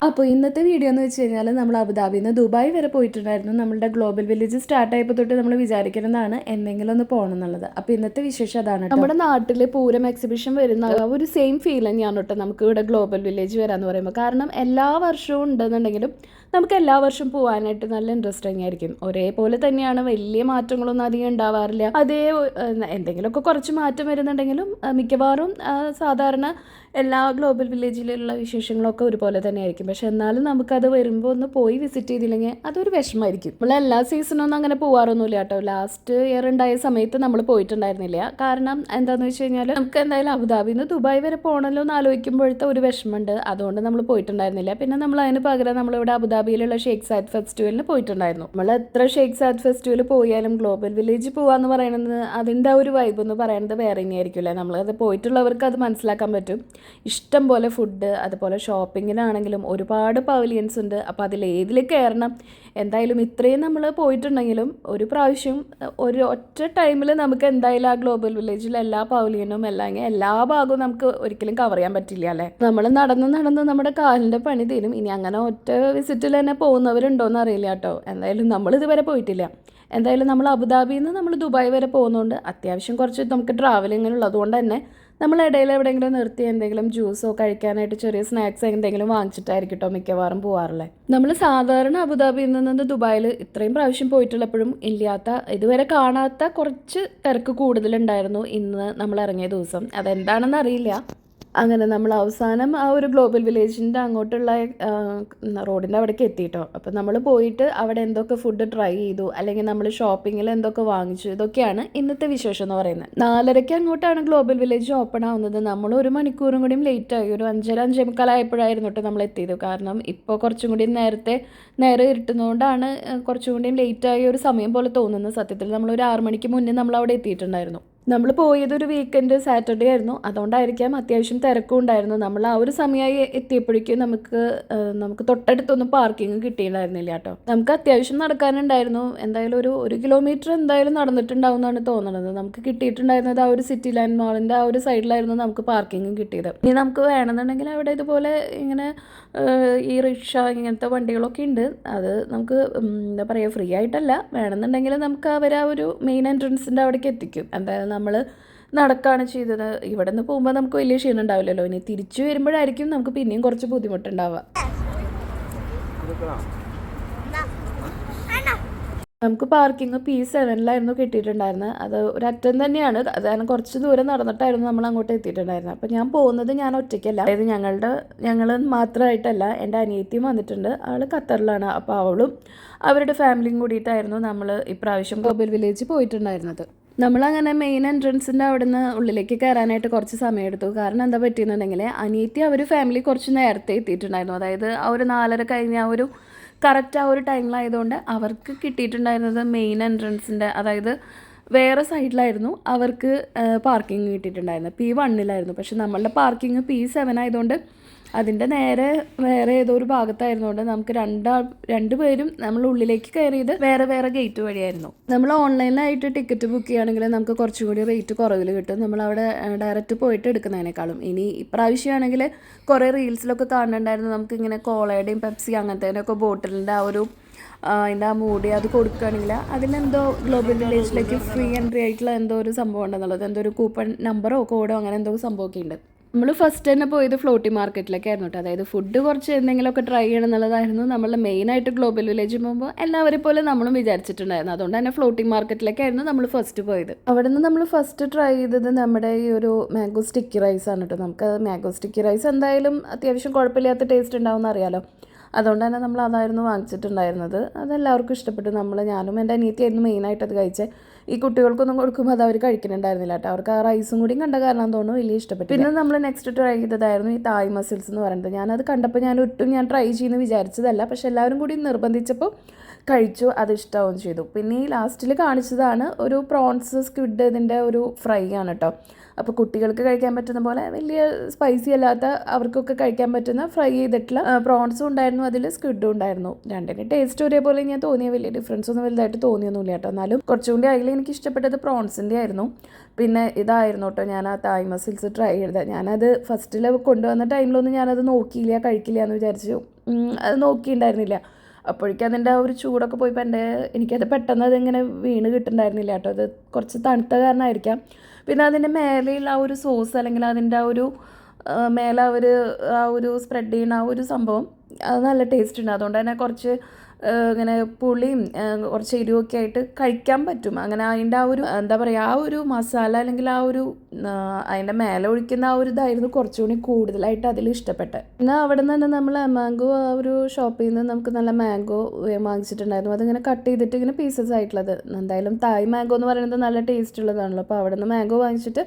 അപ്പോൾ ഇന്നത്തെ വീഡിയോ എന്ന് വെച്ച് കഴിഞ്ഞാൽ നമ്മൾ അബുദാബിയിൽ നിന്ന് ദുബായ് വരെ പോയിട്ടുണ്ടായിരുന്നു. നമ്മളുടെ ഗ്ലോബൽ വില്ലേജ് സ്റ്റാർട്ട് ആയപ്പോൾ തൊട്ട് നമ്മൾ വിചാരിക്കുന്നതാണ് എന്തെങ്കിലും ഒന്ന് പോകണം എന്നുള്ളത്. അപ്പോൾ ഇന്നത്തെ വിശേഷം അതാണ്. നമ്മുടെ നാട്ടിൽ പൂരം എക്സിബിഷൻ വരുന്ന ഒരു സെയിം ഫീൽ തന്നെയാണ് കേട്ടോ നമുക്ക് ഇവിടെ ഗ്ലോബൽ വില്ലേജ് വരാമെന്ന് പറയുമ്പോൾ. കാരണം എല്ലാ വർഷവും ഉണ്ടെന്നുണ്ടെങ്കിലും നമുക്ക് എല്ലാ വർഷവും പോകാനായിട്ട് നല്ല ഇൻട്രസ്റ്റിംഗ് ആയിരിക്കും. ഒരേപോലെ തന്നെയാണ്, വലിയ മാറ്റങ്ങളൊന്നും അധികം ഉണ്ടാവാറില്ല. എന്തെങ്കിലുമൊക്കെ കുറച്ച് മാറ്റം വരുന്നുണ്ടെങ്കിലും മിക്കവാറും സാധാരണ എല്ലാ ഗ്ലോബൽ വില്ലേജിലുള്ള വിശേഷങ്ങളൊക്കെ ഒരുപോലെ തന്നെ ആയിരിക്കും. പക്ഷെ എന്നാലും നമുക്കത് വരുമ്പോൾ ഒന്ന് പോയി വിസിറ്റ് ചെയ്തില്ലെങ്കിൽ അതൊരു വിഷമമായിരിക്കും. നമ്മൾ എല്ലാ സീസണൊന്നും അങ്ങനെ പോകാറൊന്നുമില്ല കേട്ടോ. ലാസ്റ്റ് ഇയർ ഉണ്ടായ സമയത്ത് നമ്മൾ പോയിട്ടുണ്ടായിരുന്നില്ല. കാരണം എന്താണെന്ന് വെച്ച് കഴിഞ്ഞാൽ നമുക്ക് എന്തായാലും അബുദാബിയിൽ നിന്ന് ദുബായ് വരെ പോകണമല്ലോ എന്ന് ആലോചിക്കുമ്പോഴത്തെ ഒരു വിഷമമുണ്ട്. അതുകൊണ്ട് നമ്മൾ പോയിട്ടുണ്ടായിരുന്നില്ല. പിന്നെ നമ്മൾ അതിന് പകരം നമ്മളിവിടെ അബുദാബിയിലുള്ള ഷെയ്ഖ് സാദ് ഫെസ്റ്റിവലിന് പോയിട്ടുണ്ടായിരുന്നു. നമ്മൾ എത്ര ഷെയ്ഖ് സാദ് ഫെസ്റ്റിവൽ പോയാലും ഗ്ലോബൽ വില്ലേജ് പോകാമെന്ന് പറയുന്നത് അതിൻ്റെ ഒരു വൈബ് എന്ന് പറയുന്നത് വേറെ തന്നെയായിരിക്കില്ലേ. നമ്മളത് പോയിട്ടുള്ളവർക്ക് അത് മനസ്സിലാക്കാൻ പറ്റും. ഇഷ്ടം പോലെ ഫുഡ്, അതുപോലെ ഷോപ്പിങ്ങിനാണെങ്കിലും ഒരുപാട് പവലിയൻസ് ഉണ്ട്. അപ്പോൾ അതിലേതിൽ കയറണം. എന്തായാലും ഇത്രയും നമ്മൾ പോയിട്ടുണ്ടെങ്കിലും ഒരു പ്രാവശ്യം ഒരു ഒറ്റ ടൈമിൽ നമുക്ക് എന്തായാലും ആ ഗ്ലോബൽ വില്ലേജിൽ എല്ലാ പവലിയനും അല്ലെങ്കിൽ എല്ലാ ഭാഗവും നമുക്ക് ഒരിക്കലും കവർ ചെയ്യാൻ പറ്റില്ല അല്ലേ. നമ്മൾ നടന്ന് നമ്മുടെ കാലിൻ്റെ പണി തീരും. ഇനി അങ്ങനെ ഒറ്റ വിസിറ്റിൽ തന്നെ പോകുന്നവരുണ്ടോയെന്ന് അറിയില്ല കേട്ടോ. എന്തായാലും നമ്മളിതുവരെ പോയിട്ടില്ല. എന്തായാലും നമ്മൾ അബുദാബിയിൽ നിന്ന് നമ്മൾ ദുബായ് വരെ പോകുന്നതുകൊണ്ട് അത്യാവശ്യം കുറച്ച് നമുക്ക് ട്രാവലിങ്ങിനുള്ളതുകൊണ്ട് തന്നെ നമ്മൾ ഇടയിൽ എവിടെയെങ്കിലും നിർത്തി എന്തെങ്കിലും ജ്യൂസോ കഴിക്കാനായിട്ട് ചെറിയ സ്നാക്സ് എന്തെങ്കിലും വാങ്ങിച്ചിട്ടായിരിക്കും കേട്ടോ മിക്കവാറും പോകാറുള്ളത്. നമ്മൾ സാധാരണ അബുദാബിയിൽ നിന്ന് ദുബായിൽ ഇത്രയും പ്രാവശ്യം പോയിട്ടുള്ളപ്പോഴും ഇല്ലാത്ത, ഇതുവരെ കാണാത്ത കുറച്ച് തിരക്ക് കൂടുതലുണ്ടായിരുന്നു ഇന്ന് നമ്മൾ ഇറങ്ങിയ ദിവസം. അതെന്താണെന്ന് അറിയില്ല. അങ്ങനെ നമ്മൾ അവസാനം ആ ഒരു ഗ്ലോബൽ വില്ലേജിൻ്റെ അങ്ങോട്ടുള്ള റോഡിൻ്റെ അവിടേക്ക് എത്തിയിട്ടോ. അപ്പോൾ നമ്മൾ പോയിട്ട് അവിടെ എന്തൊക്കെ ഫുഡ് ട്രൈ ചെയ്തു, അല്ലെങ്കിൽ നമ്മൾ ഷോപ്പിങ്ങിൽ എന്തൊക്കെ വാങ്ങിച്ചു, ഇതൊക്കെയാണ് ഇന്നത്തെ വിശേഷം എന്ന് പറയുന്നത്. 4:30 അങ്ങോട്ടാണ് ഗ്ലോബൽ വില്ലേജ് ഓപ്പൺ ആവുന്നത്. നമ്മൾ 1 മണിക്കൂറും കൂടിയും ലേറ്റായി. ഒരു 5:45 കേട്ടോ നമ്മൾ എത്തിയത്. കാരണം ഇപ്പോൾ കുറച്ചും കൂടി നേരെ ഇരുട്ടുന്നതുകൊണ്ടാണ് കുറച്ചും കൂടിയും ലേറ്റായ ഒരു സമയം പോലെ തോന്നുന്നത്. സത്യത്തിൽ നമ്മൾ ഒരു 6 മണിക്ക് മുന്നേ നമ്മൾ അവിടെ എത്തിയിട്ടുണ്ടായിരുന്നു. നമ്മൾ പോയതൊരു വീക്കെൻഡ് സാറ്റർഡേ ആയിരുന്നു. അതുകൊണ്ടായിരിക്കാം അത്യാവശ്യം തിരക്കും ഉണ്ടായിരുന്നു. നമ്മൾ ആ ഒരു സമയമായി എത്തിയപ്പോഴേക്കും നമുക്ക് തൊട്ടടുത്തൊന്നും പാർക്കിംഗ് കിട്ടിയിട്ടുണ്ടായിരുന്നില്ല കേട്ടോ. നമുക്ക് അത്യാവശ്യം നടക്കാനുണ്ടായിരുന്നു. എന്തായാലും ഒരു കിലോമീറ്റർ എന്തായാലും നടന്നിട്ടുണ്ടാവും എന്നാണ് തോന്നുന്നത്. നമുക്ക് കിട്ടിയിട്ടുണ്ടായിരുന്നത് ആ ഒരു സിറ്റി ലാൻഡ് മാളിൻ്റെ ആ ഒരു സൈഡിലായിരുന്നു നമുക്ക് പാർക്കിംഗ് കിട്ടിയത്. ഇനി നമുക്ക് വേണമെന്നുണ്ടെങ്കിൽ അവിടെ ഇതുപോലെ ഇങ്ങനെ ഈ റിക്ഷ ഇങ്ങനത്തെ വണ്ടികളൊക്കെ ഉണ്ട്. അത് നമുക്ക് എന്താ പറയുക, ഫ്രീ ആയിട്ടല്ല, വേണമെന്നുണ്ടെങ്കിൽ നമുക്ക് അവർ ആ ഒരു മെയിൻ എൻട്രൻസിൻ്റെ അവിടേക്ക് എത്തിക്കും. എന്തായാലും നമ്മൾ നടക്കുകയാണ് ചെയ്തത്. ഇവിടെ നിന്ന് പോകുമ്പോൾ നമുക്ക് വലിയ ക്ഷീണം ഉണ്ടാവില്ലല്ലോ. ഇനി തിരിച്ചു വരുമ്പോഴായിരിക്കും നമുക്ക് പിന്നെയും കുറച്ച് ബുദ്ധിമുട്ടുണ്ടാവുക. നമുക്ക് പാർക്കിംഗ് P7 കിട്ടിയിട്ടുണ്ടായിരുന്നത്. അത് ഒരറ്റം തന്നെയാണ്. അത് കാരണം കുറച്ച് ദൂരം നടന്നിട്ടായിരുന്നു നമ്മൾ അങ്ങോട്ട് എത്തിയിട്ടുണ്ടായിരുന്നത്. അപ്പോൾ ഞാൻ ഒറ്റയ്ക്കല്ല. അതായത് ഞങ്ങൾ മാത്രമായിട്ടല്ല, എൻ്റെ അനിയത്തിയും വന്നിട്ടുണ്ട്. അവൾ ഖത്തറിലാണ്. അപ്പോൾ അവളും അവരുടെ ഫാമിലിയും കൂടിയിട്ടായിരുന്നു നമ്മൾ ഇപ്രാവശ്യം ഗ്ലോബൽ വില്ലേജ് പോയിട്ടുണ്ടായിരുന്നത്. നമ്മളങ്ങനെ മെയിൻ എൻട്രൻസിൻ്റെ അവിടെ നിന്ന് ഉള്ളിലേക്ക് കയറാനായിട്ട് കുറച്ച് സമയമെടുത്തു. കാരണം എന്താ പറ്റിയെന്നുണ്ടെങ്കിൽ അനിയത്തി അവർ ഫാമിലി കുറച്ച് നേരത്തെ എത്തിയിട്ടുണ്ടായിരുന്നു. അതായത് ആ ഒരു 4:30 കഴിഞ്ഞ കറക്റ്റ് ആ ഒരു ടൈമിലായതുകൊണ്ട് അവർക്ക് കിട്ടിയിട്ടുണ്ടായിരുന്നത് മെയിൻ എൻട്രൻസിൻ്റെ, അതായത് വേറെ സൈഡിലായിരുന്നു അവർക്ക് പാർക്കിംഗ് കിട്ടിയിട്ടുണ്ടായിരുന്നത്. P1 പക്ഷെ നമ്മളുടെ പാർക്കിംഗ് P7 ആയതുകൊണ്ട് അതിൻ്റെ നേരെ വേറെ ഏതോ ഒരു ഭാഗത്തായിരുന്നുകൊണ്ട് നമുക്ക് രണ്ടുപേരും നമ്മൾ ഉള്ളിലേക്ക് കയറിയത് വേറെ ഗേറ്റ് വഴിയായിരുന്നു. നമ്മൾ ഓൺലൈനിലായിട്ട് ടിക്കറ്റ് ബുക്ക് ചെയ്യുകയാണെങ്കിൽ നമുക്ക് കുറച്ചും കൂടി റേറ്റ് കുറവിൽ കിട്ടും, നമ്മളവിടെ ഡയറക്റ്റ് പോയിട്ട് എടുക്കുന്നതിനേക്കാളും. ഇനി ഇപ്രാവശ്യമാണെങ്കിൽ കുറേ റീൽസിലൊക്കെ കാണുന്നുണ്ടായിരുന്നു, നമുക്കിങ്ങനെ കോളയുടെയും പെപ്സി അങ്ങനത്തേനൊക്കെ ബോട്ടിലിൻ്റെ അതിൻ്റെ ആ മൂടി അത് കൊടുക്കുകയാണെങ്കിൽ അതിലെന്തോ ഗ്ലോബൽ വില്ലേജിലേക്ക് ഫ്രീ എൻട്രി ആയിട്ടുള്ള എന്തോ ഒരു സംഭവം ഉണ്ടെന്നുള്ളത്, എന്തോ ഒരു കൂപ്പൺ നമ്പറോ കോഡോ അങ്ങനെ എന്തോ സംഭവമൊക്കെ ഉണ്ട്. നമ്മൾ ഫസ്റ്റ് തന്നെ പോയത് ഫ്ലോട്ടിംഗ് മാർക്കറ്റിലേക്കായിരുന്നു കേട്ടോ. അതായത് ഫുഡ് കുറച്ച് എന്തെങ്കിലുമൊക്കെ ട്രൈ ചെയ്യണം എന്നുള്ളതായിരുന്നു നമ്മളുടെ മെയിനായിട്ട് ഗ്ലോബൽ വില്ലേജ് പോകുമ്പോൾ എല്ലാവരെ പോലെ നമ്മളും വിചാരിച്ചിട്ടുണ്ടായിരുന്നു. അതുകൊണ്ട് തന്നെ ഫ്ലോട്ടിംഗ് മാർക്കറ്റിലേക്കായിരുന്നു നമ്മൾ ഫസ്റ്റ് പോയത്. അവിടെ നിന്ന് നമ്മൾ ഫസ്റ്റ് ട്രൈ ചെയ്തത് നമ്മുടെ ഈ ഒരു മാംഗോ സ്റ്റിക്കി റൈസ് ആണ് കേട്ടോ. നമുക്ക് മാംഗോ സ്റ്റിക്കി റൈസ് എന്തായാലും അത്യാവശ്യം കുഴപ്പമില്ലാത്ത ടേസ്റ്റ് ഉണ്ടാവുമെന്ന് അറിയാലോ. അതുകൊണ്ട് തന്നെ നമ്മൾ അതായിരുന്നു വാങ്ങിച്ചിട്ടുണ്ടായിരുന്നത്. അതെല്ലാവർക്കും ഇഷ്ടപ്പെട്ടു. ഞാനും എൻ്റെ അനിയത്തിയായിരുന്നു മെയിനായിട്ട് അത് കഴിച്ചത്. ഈ കുട്ടികൾക്കൊന്നും കൊടുക്കുമ്പോൾ അത് അവർ കഴിക്കുന്നുണ്ടായിരുന്നില്ല കേട്ടോ. അവർക്ക് ആ റൈസും കൂടിയും കണ്ട കാരണം തോന്നുന്നു വലിയ ഇഷ്ടപ്പെട്ടു. പിന്നെ നമ്മൾ നെക്സ്റ്റ് ട്രൈ ചെയ്തതായിരുന്നു ഈ തായ് മസിൽസ് എന്ന് പറയുന്നത്. ഞാനത് കണ്ടപ്പോൾ ഞാൻ ട്രൈ ചെയ്യുമെന്ന് വിചാരിച്ചതല്ല, പക്ഷെ എല്ലാവരും കൂടി നിർബന്ധിച്ചപ്പോൾ കഴിച്ചു, അത് ഇഷ്ടമാവുകയും ചെയ്തു. പിന്നെ ഈ ലാസ്റ്റിൽ കാണിച്ചതാണ് ഒരു പ്രോൺസ് സ്ക്വിഡ് ഇതിൻ്റെ ഒരു ഫ്രൈ ആണ് കേട്ടോ. അപ്പോൾ കുട്ടികൾക്ക് കഴിക്കാൻ പറ്റുന്ന പോലെ വലിയ സ്പൈസി അല്ലാത്ത അവർക്കൊക്കെ കഴിക്കാൻ പറ്റുന്ന ഫ്രൈ ചെയ്തിട്ടുള്ള പ്രോൺസും ഉണ്ടായിരുന്നു, അതിൽ സ്ക്വിഡും ഉണ്ടായിരുന്നു. രണ്ടിൻ്റെ ടേസ്റ്റ് ഒരേപോലെ ഞാൻ തോന്നിയ വലിയ ഡിഫറൻസ് ഒന്നും വലുതായിട്ട് തോന്നിയൊന്നുമില്ല കേട്ടോ. എന്നാലും കുറച്ചും കൂടി അതിൽ എനിക്ക് ഇഷ്ടപ്പെട്ടത് പ്രോൺസിൻ്റെ ആയിരുന്നു. പിന്നെ ഇതായിരുന്നു കേട്ടോ ഞാൻ ആ തായ് മസിൽസ് ട്രൈ ചെയ്തത്. ഞാനത് ഫസ്റ്റിൽ കൊണ്ടുവന്ന ടൈമിലൊന്നും ഞാനത് നോക്കിയില്ല, കഴിക്കില്ല എന്ന് വിചാരിച്ചു. അത് നോക്കിയിട്ടുണ്ടായിരുന്നില്ല. അപ്പോഴേക്കും അതിൻ്റെ ആ ഒരു ചൂടൊക്കെ പോയപ്പോൾ എനിക്കത് പെട്ടെന്ന് അതിങ്ങനെ വീണ് കിട്ടുന്നുണ്ടായിരുന്നില്ല കേട്ടോ. അത് കുറച്ച് തണുത്ത കാരണമായിരിക്കാം. പിന്നെ അതിൻ്റെ മേലെയുള്ള ആ ഒരു സോസ് അല്ലെങ്കിൽ അതിൻ്റെ ആ ഒരു മേലെ ആ ഒരു സ്പ്രെഡ് ചെയ്യുന്ന ആ ഒരു സംഭവം അത് നല്ല ടേസ്റ്റ് ഉണ്ട്. അതുകൊണ്ട് തന്നെ കുറച്ച് ഇങ്ങനെ പുളിയും കുറച്ച് എരിവൊക്കെ ആയിട്ട് കഴിക്കാൻ പറ്റും. അങ്ങനെ അതിൻ്റെ ആ ഒരു എന്താ പറയുക, ആ ഒരു മസാല അല്ലെങ്കിൽ ആ ഒരു അതിൻ്റെ മേലെ ഒഴിക്കുന്ന ആ ഒരു ഇതായിരുന്നു കുറച്ചുകൂടി കൂടുതലായിട്ട് അതിൽ ഇഷ്ടപ്പെട്ടത്. പിന്നെ അവിടെ നിന്ന് തന്നെ നമ്മൾ മാംഗോ ആ ഒരു ഷോപ്പിൽ നിന്ന് നമുക്ക് നല്ല മാംഗോ വാങ്ങിച്ചിട്ടുണ്ടായിരുന്നു. അതിങ്ങനെ കട്ട് ചെയ്തിട്ട് ഇങ്ങനെ പീസസ് ആയിട്ടുള്ളത്. എന്തായാലും തായ് മാംഗോ എന്ന് പറയുന്നത് നല്ല ടേസ്റ്റ് ഉള്ളതാണല്ലോ. അപ്പോൾ അവിടെ നിന്ന് മാംഗോ വാങ്ങിച്ചിട്ട്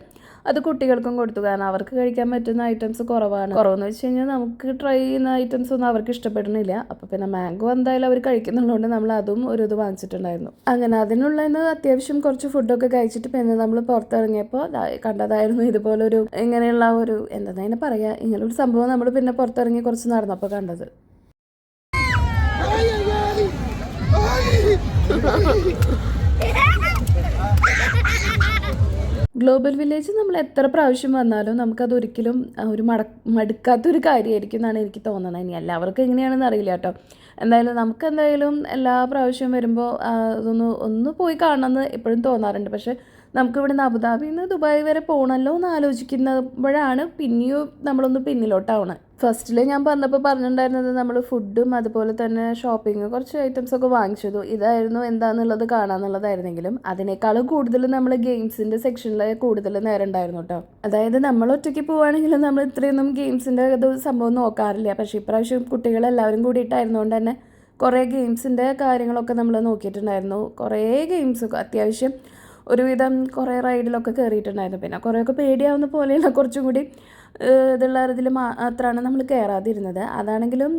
അത് കുട്ടികൾക്കും കൊടുത്തു. കാരണം അവർക്ക് കഴിക്കാൻ പറ്റുന്ന ഐറ്റംസ് കുറവെന്ന് വെച്ച് കഴിഞ്ഞാൽ നമുക്ക് ട്രൈ ചെയ്യുന്ന ഐറ്റംസ് ഒന്നും അവർക്ക് ഇഷ്ടപ്പെടുന്നില്ല. അപ്പോൾ പിന്നെ മാംഗോ എന്തായാലും അവർ കഴിക്കുന്നുള്ളതുകൊണ്ട് നമ്മൾ അതും ഒരു ഇത് വാങ്ങിച്ചിട്ടുണ്ടായിരുന്നു. അങ്ങനെ അതിനുള്ള അത്യാവശ്യം കുറച്ച് ഫുഡൊക്കെ കഴിച്ചിട്ട് പിന്നെ നമ്മൾ പുറത്തിറങ്ങിയപ്പോൾ കണ്ടതായിരുന്നു ഇതുപോലൊരു ഇങ്ങനെയുള്ള ഒരു എന്താ അതിനെ പറയുക, ഇങ്ങനൊരു സംഭവം നമ്മൾ പിന്നെ പുറത്തിറങ്ങി കുറച്ച് നടന്നപ്പോൾ കണ്ടത്. ഗ്ലോബൽ വില്ലേജ് നമ്മൾ എത്ര പ്രാവശ്യം വന്നാലും നമുക്കതൊരിക്കലും ഒരു മടുക്കാത്തൊരു കാര്യമായിരിക്കും എന്നാണ് എനിക്ക് തോന്നുന്നത്. ഇനി എല്ലാവർക്കും എങ്ങനെയാണെന്ന് അറിയില്ല കേട്ടോ. എന്തായാലും എല്ലാ പ്രാവശ്യവും വരുമ്പോൾ ഒന്ന് പോയി കാണണമെന്ന് എപ്പോഴും തോന്നാറുണ്ട്. പക്ഷേ നമുക്കിവിടെ നിന്ന് അബുദാബിയിൽ നിന്ന് ദുബായ് വരെ പോകണമല്ലോ എന്ന് ആലോചിക്കുമ്പോഴാണ് പിന്നെയും നമ്മളൊന്ന് പിന്നിലോട്ടാവണം. ഫസ്റ്റിൽ ഞാൻ പറഞ്ഞിട്ടുണ്ടായിരുന്നത് നമ്മൾ ഫുഡും അതുപോലെ തന്നെ ഷോപ്പിംഗ് കുറച്ച് ഐറ്റംസൊക്കെ വാങ്ങിച്ചതു. ഇതായിരുന്നു എന്താണെന്നുള്ളത് കാണാമെന്നുള്ളതായിരുന്നെങ്കിലും അതിനേക്കാളും കൂടുതൽ നമ്മൾ ഗെയിംസിൻ്റെ സെക്ഷനിൽ കൂടുതൽ നേരം ഉണ്ടായിരുന്നു കേട്ടോ. അതായത് നമ്മൾ ഒറ്റയ്ക്ക് പോവുകയാണെങ്കിൽ നമ്മൾ ഇത്രയൊന്നും ഗെയിംസിൻ്റെ സംഭവം നോക്കാറില്ല. പക്ഷേ ഇപ്രാവശ്യം കുട്ടികളെല്ലാവരും കൂടിയിട്ടായിരുന്നുകൊണ്ട് തന്നെ കുറേ ഗെയിംസിൻ്റെ കാര്യങ്ങളൊക്കെ നമ്മൾ നോക്കിയിട്ടുണ്ടായിരുന്നു. കുറേ ഗെയിംസ് അത്യാവശ്യം ഒരുവിധം കുറേ റൈഡിലൊക്കെ കയറിയിട്ടുണ്ടായിരുന്നു. പിന്നെ കുറേയൊക്കെ പേടിയാവുന്ന പോലെയുള്ള കുറച്ചും കൂടി ഇതുള്ള ഇതിൽ മാത്രമാണ് നമ്മൾ കയറാതിരുന്നത്. അതാണെങ്കിലും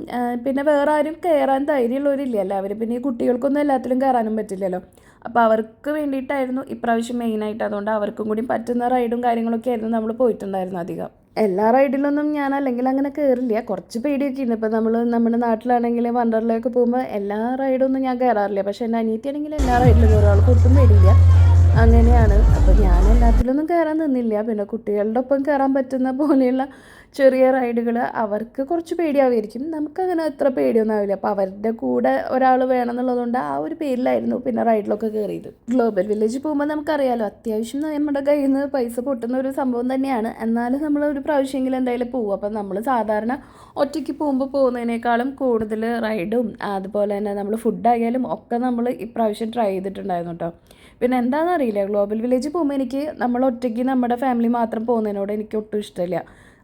പിന്നെ വേറെ ആരും കയറാൻ ധൈര്യമുള്ളവരില്ല. എല്ലാവരും പിന്നെ ഈ കുട്ടികൾക്കൊന്നും എല്ലാത്തിലും കയറാനും പറ്റില്ലല്ലോ. അപ്പോൾ അവർക്ക് വേണ്ടിയിട്ടായിരുന്നു ഇപ്രാവശ്യം മെയിനായിട്ട്. അതുകൊണ്ട് അവർക്കും കൂടി പറ്റുന്ന റൈഡും കാര്യങ്ങളൊക്കെ ആയിരുന്നു നമ്മൾ പോയിട്ടുണ്ടായിരുന്നു അധികം. എല്ലാ റൈഡിലൊന്നും ഞാൻ അല്ലെങ്കിൽ അങ്ങനെ കയറില്ല, കുറച്ച് പേടിയൊക്കെ ഉണ്ട്. ഇപ്പോൾ നമ്മുടെ നാട്ടിലാണെങ്കിൽ വണ്ടർലയൊക്കെ പോകുമ്പോൾ എല്ലാ റൈഡൊന്നും ഞാൻ കയറാറില്ല. പക്ഷേ എൻ്റെ അനിയത്തിയാണെങ്കിൽ എല്ലാ റൈഡിലും കയറും, ആൾക്ക് ഒട്ടും പേടിയില്ല. അങ്ങനെയാണ്. അപ്പോൾ ഞാൻ എല്ലാത്തിലൊന്നും കയറാൻ നിന്നില്ല. പിന്നെ കുട്ടികളുടെ ഒപ്പം കയറാൻ പറ്റുന്ന പോലെയുള്ള ചെറിയ റൈഡുകൾ അവർക്ക് കുറച്ച് പേടിയാവുമായിരിക്കും, നമുക്കങ്ങനെ അത്ര പേടിയൊന്നും ആവില്ല. അപ്പോൾ അവരുടെ കൂടെ ഒരാൾ വേണമെന്നുള്ളതുകൊണ്ട് ആ ഒരു പേരിലായിരുന്നു പിന്നെ റൈഡിലൊക്കെ കയറിയത്. ഗ്ലോബൽ വില്ലേജ് പോകുമ്പോൾ നമുക്കറിയാമല്ലോ, അത്യാവശ്യം നമ്മുടെ കയ്യിൽ നിന്ന് പൈസ പൊട്ടുന്ന ഒരു സംഭവം തന്നെയാണ്. എന്നാലും നമ്മൾ ഒരു പ്രാവശ്യമെങ്കിലും എന്തായാലും പോകും. അപ്പം നമ്മൾ സാധാരണ ഒറ്റയ്ക്ക് പോകുന്നതിനേക്കാളും കൂടുതൽ റൈഡും അതുപോലെ തന്നെ നമ്മൾ ഫുഡായാലും ഒക്കെ നമ്മൾ ഇപ്രാവശ്യം ട്രൈ ചെയ്തിട്ടുണ്ടായിരുന്നു കേട്ടോ. പിന്നെ എന്താണെന്നറിയില്ല, ഗ്ലോബൽ വില്ലേജ് പോകുമ്പോൾ എനിക്ക് നമ്മൾ ഒറ്റയ്ക്ക് നമ്മുടെ ഫാമിലി മാത്രം പോകുന്നതിനോട് എനിക്ക് ഒട്ടും ഇഷ്ടമില്ല.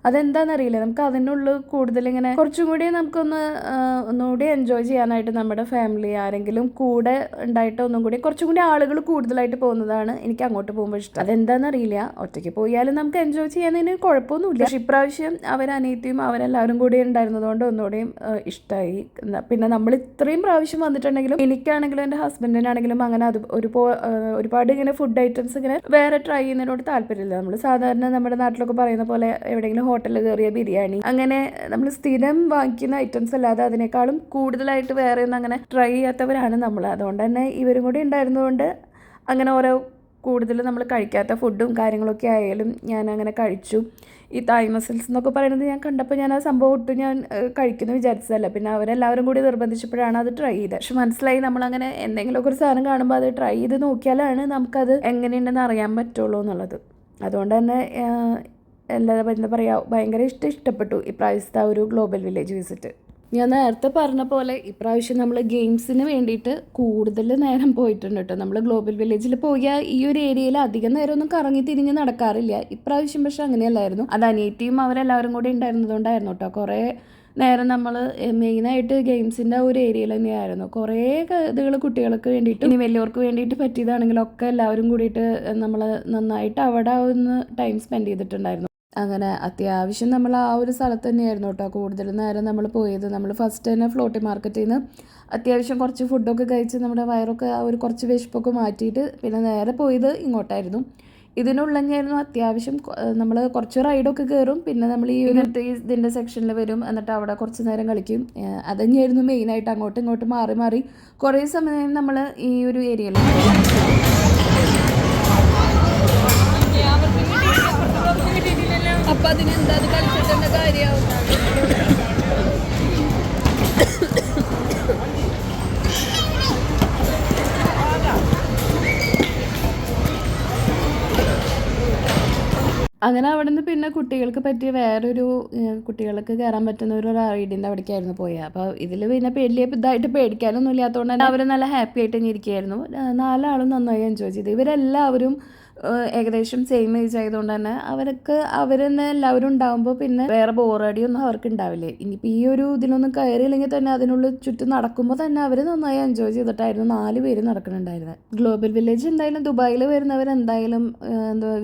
അതെന്താണെന്നറിയില്ല, നമുക്ക് അതിനുള്ളിൽ കൂടുതലിങ്ങനെ കുറച്ചും കൂടി ഒന്നുകൂടി എൻജോയ് ചെയ്യാനായിട്ട് നമ്മുടെ ഫാമിലി ആരെങ്കിലും കൂടെ ഉണ്ടായിട്ട് ഒന്നും കൂടി കുറച്ചും കൂടി ആളുകൾ കൂടുതലായിട്ട് പോകുന്നതാണ് എനിക്ക് അങ്ങോട്ട് പോകുമ്പോൾ ഇഷ്ടം. അതെന്താണെന്നറിയില്ല, ഒറ്റയ്ക്ക് പോയാലും നമുക്ക് എൻജോയ് ചെയ്യാനതിന് കുഴപ്പമൊന്നുമില്ല. പക്ഷേ ഇപ്രാവശ്യം അവരനിയത്തിയും അവരെല്ലാവരും കൂടി ഉണ്ടായിരുന്നതുകൊണ്ട് ഒന്നുകൂടിയും ഇഷ്ടമായി. പിന്നെ നമ്മൾ ഇത്രയും പ്രാവശ്യം വന്നിട്ടുണ്ടെങ്കിലും എനിക്കാണെങ്കിലും എൻ്റെ ഹസ്ബൻഡിനാണെങ്കിലും അങ്ങനെ ഒരുപാട് ഇങ്ങനെ ഫുഡ് ഐറ്റംസ് ഇങ്ങനെ വേറെ ട്രൈ ചെയ്യുന്നതിനോട് താല്പര്യമില്ല. നമ്മൾ സാധാരണ നമ്മുടെ നാട്ടിലൊക്കെ പറയുന്ന പോലെ എവിടെയെങ്കിലും ഹോട്ടലിൽ കയറിയ ബിരിയാണി അങ്ങനെ നമ്മൾ സ്ഥിരം വാങ്ങിക്കുന്ന ഐറ്റംസ് അല്ലാതെ അതിനേക്കാളും കൂടുതലായിട്ട് വേറെ ഒന്നും അങ്ങനെ ട്രൈ ചെയ്യാത്തവരാണ് നമ്മൾ. അതുകൊണ്ട് തന്നെ ഇവരും കൂടി ഉണ്ടായിരുന്നതുകൊണ്ട് അങ്ങനെ ഓരോ കൂടുതൽ നമ്മൾ കഴിക്കാത്ത ഫുഡും കാര്യങ്ങളൊക്കെ ആയാലും ഞാൻ അങ്ങനെ കഴിച്ചു. ഈ തായ് മസിൽസ് എന്നൊക്കെ പറയുന്നത് ഞാൻ കണ്ടപ്പോൾ ഞാൻ ആ സംഭവം ഒട്ടും ഞാൻ കഴിക്കുന്നു വിചാരിച്ചതല്ല. പിന്നെ അവരെല്ലാവരും കൂടി നിർബന്ധിച്ചപ്പോഴാണ് അത് ട്രൈ ചെയ്തത്. പക്ഷെ മനസ്സിലായി, നമ്മളങ്ങനെ എന്തെങ്കിലുമൊക്കെ ഒരു സാധനം കാണുമ്പോൾ അത് ട്രൈ ചെയ്ത് നോക്കിയാലാണ് നമുക്കത് എങ്ങനെയുണ്ടെന്ന് അറിയാൻ പറ്റുള്ളൂ എന്നുള്ളത്. അതുകൊണ്ട് തന്നെ എന്താ പറയുക, ഭയങ്കര ഇഷ്ടപ്പെട്ടു ഇപ്രാവശ്യത്തെ ഒരു ഗ്ലോബൽ വില്ലേജ് വിസിറ്റ്. ഞാൻ നേരത്തെ പറഞ്ഞ പോലെ ഇപ്രാവശ്യം നമ്മൾ ഗെയിംസിന് വേണ്ടിയിട്ട് കൂടുതൽ നേരം പോയിട്ടുണ്ട് കേട്ടോ. നമ്മൾ ഗ്ലോബൽ വില്ലേജിൽ പോയാൽ ഈ ഒരു ഏരിയയിൽ അധികം നേരമൊന്നും കറങ്ങി തിരിഞ്ഞ് നടക്കാറില്ല. ഇപ്രാവശ്യം പക്ഷെ അങ്ങനെയല്ലായിരുന്നു. അത് അനിയത്തിയും അവരെല്ലാവരും കൂടി ഉണ്ടായിരുന്നതുകൊണ്ടായിരുന്നു കേട്ടോ. കുറേ നേരം നമ്മൾ മെയിനായിട്ട് ഗെയിംസിൻ്റെ ഒരു ഏരിയയിൽ തന്നെയായിരുന്നു. കുറേ ഇതുകൾ കുട്ടികൾക്ക് വേണ്ടിയിട്ട് ഇനി വലിയവർക്ക് വേണ്ടിയിട്ട് പറ്റിയതാണെങ്കിലൊക്കെ എല്ലാവരും കൂടിയിട്ട് നമ്മൾ നന്നായിട്ട് അവിടെ ഒന്ന് ടൈം സ്പെൻഡ് ചെയ്തിട്ടുണ്ടായിരുന്നു. അങ്ങനെ അത്യാവശ്യം നമ്മൾ ആ ഒരു സ്ഥലത്ത് തന്നെയായിരുന്നു കേട്ടോ കൂടുതൽ നേരം നമ്മൾ പോയത്. നമ്മൾ ഫസ്റ്റ് തന്നെ ഫ്ലോട്ടി മാർക്കറ്റിൽ നിന്ന് അത്യാവശ്യം കുറച്ച് ഫുഡൊക്കെ കഴിച്ച് നമ്മുടെ വയറൊക്കെ ആ ഒരു കുറച്ച് വിശപ്പൊക്കെ മാറ്റിയിട്ട് പിന്നെ നേരെ പോയത് ഇങ്ങോട്ടായിരുന്നു. ഇതിനുള്ളഞ്ഞായിരുന്നു അത്യാവശ്യം നമ്മൾ കുറച്ച് റൈഡൊക്കെ കയറും, പിന്നെ നമ്മൾ ഈ ഒരു ഇതിൻ്റെ സെക്ഷനിൽ വരും, എന്നിട്ട് അവിടെ കുറച്ച് നേരം കളിക്കും. അതന്നെയായിരുന്നു മെയിനായിട്ട്. അങ്ങോട്ടും ഇങ്ങോട്ടും മാറി മാറി കുറേ സമയം നമ്മൾ ഈ ഒരു ഏരിയയിൽ. അപ്പം അതിനെന്താ അത് കളിച്ചിട്ടെന്ന കാര്യമാവും. അങ്ങനെ അവിടെ നിന്ന് പിന്നെ കുട്ടികൾക്ക് പറ്റിയ വേറൊരു കുട്ടികൾക്ക് കയറാൻ പറ്റുന്ന ഒരു റൈഡിൻ്റെ അവിടേക്കായിരുന്നു പോയത്. അപ്പോൾ ഇതിൽ പിന്നെ വലിയ ഇതായിട്ട് പേടിക്കാനൊന്നും ഇല്ലാത്തതുകൊണ്ട് തന്നെ അവർ നല്ല ഹാപ്പി ആയിട്ട് തന്നെ ഇരിക്കുകയായിരുന്നു. 4 ആളും നന്നായി എൻജോയ് ചെയ്തു. ഇവരെല്ലാവരും ഏകദേശം സെയിം ഏജ് ആയതുകൊണ്ട് തന്നെ അവർ തന്നെ എല്ലാവരും ഉണ്ടാകുമ്പോൾ പിന്നെ വേറെ ബോറടിയൊന്നും അവർക്ക് ഉണ്ടാവില്ലേ. ഇനിയിപ്പോൾ ഈ ഒരു ഇതിലൊന്നും കയറിയില്ലെങ്കിൽ തന്നെ അതിനുള്ളിൽ ചുറ്റും നടക്കുമ്പോൾ തന്നെ അവർ നന്നായി എൻജോയ് ചെയ്തിട്ടായിരുന്നു 4 പേര് നടക്കുന്നുണ്ടായിരുന്നത്. ഗ്ലോബൽ വില്ലേജ് എന്തായാലും ദുബായിൽ വരുന്നവർ എന്തായാലും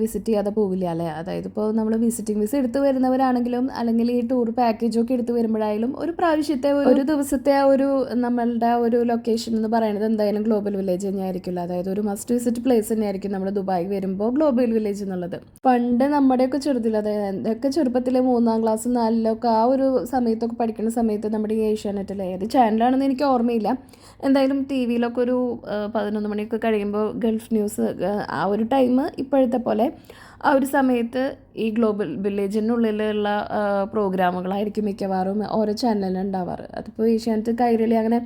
വിസിറ്റ് ചെയ്യാതെ പോവില്ല അല്ലേ. അതായത് ഇപ്പോൾ നമ്മൾ വിസിറ്റിംഗ് വിസ എടുത്ത് വരുന്നവരാണെങ്കിലും അല്ലെങ്കിൽ ഈ ടൂർ പാക്കേജൊക്കെ എടുത്ത് വരുമ്പോഴായാലും ഒരു പ്രാവശ്യത്തെ ഒരു ദിവസത്തെ ആ ഒരു നമ്മളുടെ ഒരു ലൊക്കേഷൻ എന്ന് പറയുന്നത് എന്തായാലും ഗ്ലോബൽ വില്ലേജ് തന്നെയായിരിക്കില്ല. അതായത് ഒരു മസ്റ്റ് വിസിറ്റ് പ്ലേസ് തന്നെയായിരിക്കും നമ്മുടെ ദുബായ് വരുമ്പോൾ ഗ്ലോബൽ വില്ലേജ് എന്നുള്ളത്. പണ്ട് നമ്മുടെയൊക്കെ ചെറുതിൽ, അതായത് എന്തൊക്കെ ചെറുപ്പത്തിലെ 3ാം ക്ലാസ് 4ലൊക്കെ ആ ഒരു സമയത്തൊക്കെ പഠിക്കുന്ന സമയത്ത് നമ്മുടെ ഈ ഏഷ്യാനെറ്റിൽ ഏത് ചാനലാണെന്ന് എനിക്ക് ഓർമ്മയില്ല, എന്തായാലും ടി വിയിലൊക്കെ ഒരു 11 മണിയൊക്കെ കഴിയുമ്പോൾ ഗൾഫ് ന്യൂസ് ആ ഒരു ടൈം ഇപ്പോഴത്തെ പോലെ ആ ഒരു സമയത്ത് ഈ ഗ്ലോബൽ വില്ലേജിനുള്ളിലുള്ള പ്രോഗ്രാമുകളായിരിക്കും മിക്കവാറും ഓരോ ചാനലിൽ ഉണ്ടാവാറ്. അതിപ്പോൾ ഏഷ്യാനെറ്റ്, കൈരളി അങ്ങനെ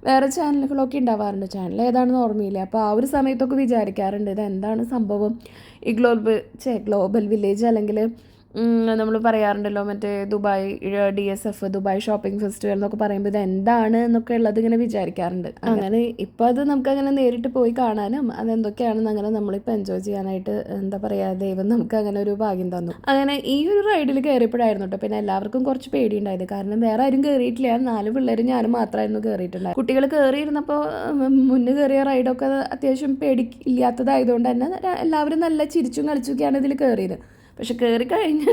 വേറെ ചാനലുകളൊക്കെ ഉണ്ടാവാറുണ്ട്. ചാനൽ ഏതാണെന്ന് ഓർമ്മയില്ല. അപ്പോൾ ആ ഒരു സമയത്തൊക്കെ വിചാരിക്കാറുണ്ട് ഇത് എന്താണ് സംഭവം, ഈ ഗ്ലോബൽ വില്ലേജ് അല്ലെങ്കിൽ നമ്മൾ പറയാറുണ്ടല്ലോ മറ്റേ Dubai DSF Dubai shopping festival എന്നൊക്കെ പറയുമ്പോൾ ഇത് എന്താണ് എന്നൊക്കെ ഉള്ളത് ഇങ്ങനെ വിചാരിക്കാറുണ്ട്. അങ്ങനെ ഇപ്പോൾ അത് നമുക്കങ്ങനെ നേരിട്ട് പോയി കാണാനും അതെന്തൊക്കെയാണെന്ന് അങ്ങനെ നമ്മളിപ്പോൾ എൻജോയ് ചെയ്യാനായിട്ട് എന്താ പറയുക, ദൈവം നമുക്ക് അങ്ങനെ ഒരു ഭാഗ്യം തന്നു. അങ്ങനെ ഈ ഒരു റൈഡിൽ കയറിയപ്പോഴായിരുന്നു കേട്ടോ പിന്നെ എല്ലാവർക്കും കുറച്ച് പേടിയുണ്ടായത്. കാരണം വേറെ ആരും കയറിയിട്ടില്ല, 4 പിള്ളേരും ഞാനും മാത്രമായിരുന്നു കയറിയിട്ടുണ്ടായത്. കുട്ടികൾ കയറിയിരുന്നപ്പോൾ മുന്നേ കയറിയ റൈഡൊക്കെ അത്യാവശ്യം പേടിയില്ലാത്തതായതുകൊണ്ട് തന്നെ എല്ലാവരും നല്ല ചിരിച്ചും കളിച്ചൊക്കെയാണ് ഇതിൽ കയറിയത്. പക്ഷെ കയറി കഴിഞ്ഞ്